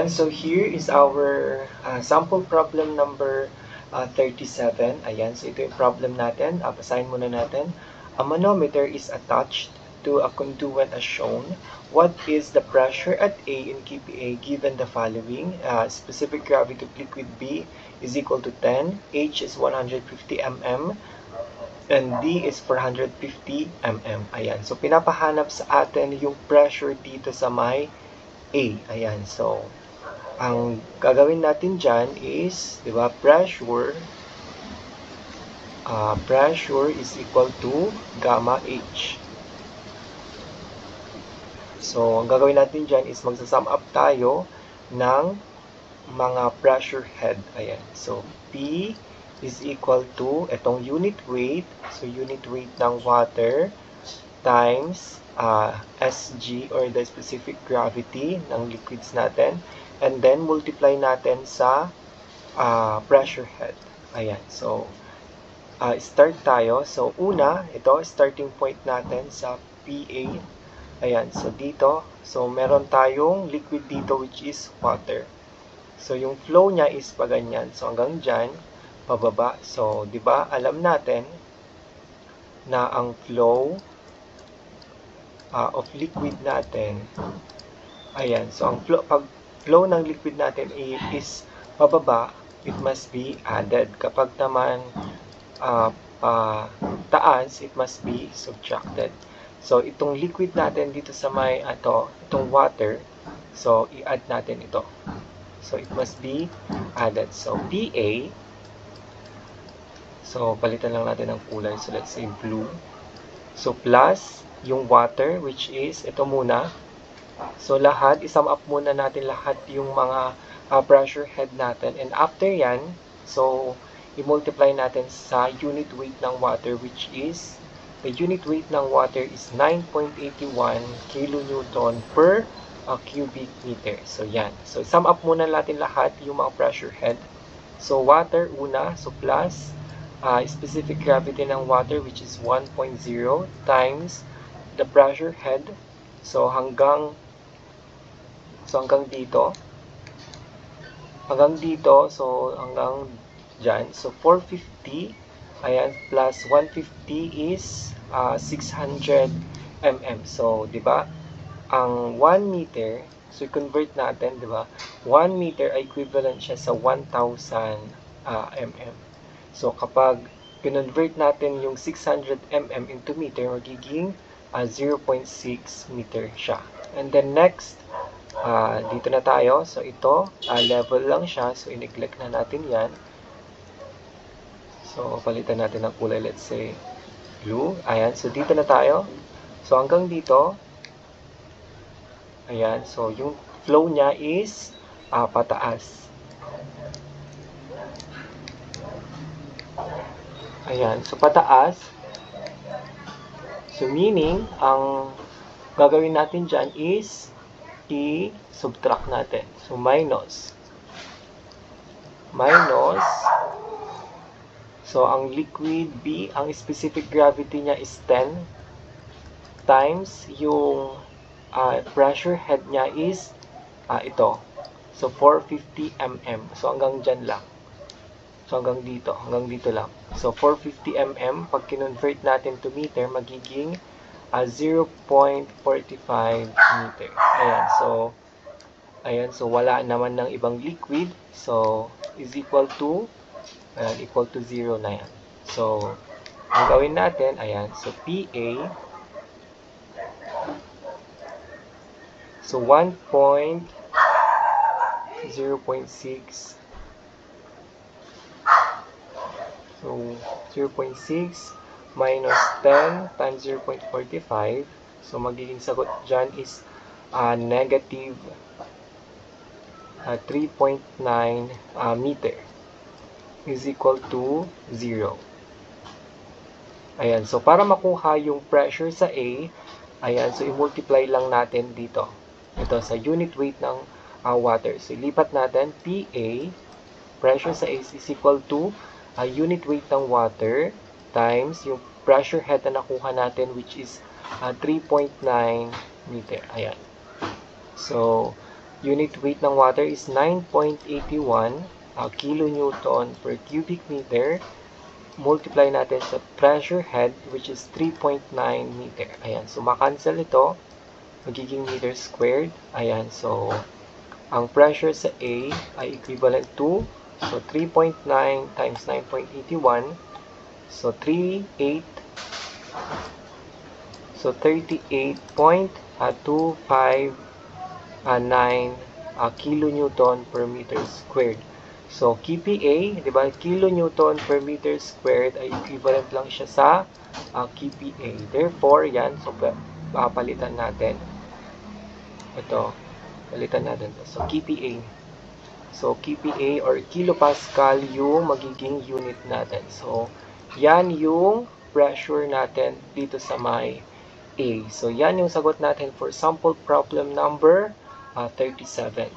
Ayan, so here is our sample problem number 37. Ayan, so ito yung problem natin. Basahin muna natin. A manometer is attached to a conduit as shown. What is the pressure at A in kPa given the following? Specific gravity of liquid B is equal to 10, H is 150 mm, and D is 450 mm. Ayan, so pinapahanap sa atin yung pressure dito sa may A. Ayan, so ang gagawin natin dyan is, di ba, pressure is equal to gamma H. So, ang gagawin natin dyan is magsasum up tayo ng mga pressure head. Ayan. So, P is equal to itong unit weight. So, unit weight ng water times SG or the specific gravity ng liquids natin. And then, multiply natin sa pressure head. Ayan. So, start tayo. So, una, ito, starting point natin sa PA. Ayan. So, dito, so, meron tayong liquid dito which is water. So, yung flow niya is pa ganyan. So, hanggang dyan, pababa. So, di ba, alam natin na ang flow of liquid natin, ayan. So, ang flow, pag flow ng liquid natin is pababa, it must be added. Kapag naman taas, it must be subtracted. So, itong liquid natin dito sa may, itong water, so, i-add natin ito. So, it must be added. So, PA, so, palitan lang natin ng kulay. So, let's say blue. So, plus yung water, which is, ito muna. So, lahat, isum up muna natin lahat yung mga pressure head natin. And after yan, so, i-multiply natin sa unit weight ng water, which is, the unit weight ng water is 9.81 kilonewton per cubic meter. So, yan. So, sum up muna natin lahat yung mga pressure head. So, water una, so plus specific gravity ng water, which is 1.0 times the pressure head. So, hanggang dito. Hanggang dito, so, hanggang dyan. So, 450, ayan, plus 150 is 600 mm. So, di ba, ang 1 meter, so, convert natin, di ba, 1 meter ay equivalent siya sa 1,000 mm. So, kapag convert natin yung 600 mm into meter, magiging 0.6 meter siya. And then, next, dito na tayo. So, ito, level lang siya. So, i-neglect na natin yan. So, palitan natin ng kulay, let's say, blue. Ayan, so, dito na tayo. So, hanggang dito, ayan, so, yung flow niya is pataas. Ayan, so, pataas. So, meaning, ang gagawin natin dyan is i-subtract natin. So, minus. So, ang liquid B, ang specific gravity niya is 10 times yung pressure head niya is ito. So, 450 mm. So, hanggang dyan lang. So, hanggang dito lang. So, 450 mm, pag kinonvert natin to meter, magiging 0.45 meter. Ayan, so, wala naman ng ibang liquid. So, is equal to 0 na yan. So, ang gawin natin, ayan, so, PA, so, 0.6, so, 0.6 minus 10 times 0.45. So, magiging sagot dyan is negative 3.9 meter is equal to 0. Ayan. So, para makuha yung pressure sa A, ayan. So, i-multiply lang natin dito. Ito, sa unit weight ng water. So, ilipat natin, PA, pressure sa A is equal to unit weight ng water times yung pressure head na nakuha natin, which is 3.9 meter. Ayan. So, unit weight ng water is 9.81 kilonewton per cubic meter. Multiply natin sa pressure head, which is 3.9 meter. Ayan, so makancel ito. Magiging meter squared. Ayan, so ang pressure sa A ay equivalent to, so 3.9 times 9.81, so 38, so 38.259 kilonewton per meter squared. So, KPA, di ba, kilonewton per meter squared ay equivalent lang siya sa KPA. Therefore, yan, so palitan natin. Ito, palitan natin to. So, KPA. So, KPA or kilopascal yung magiging unit natin. So, yan yung pressure natin dito sa may A. So, yan yung sagot natin for sample problem number 37.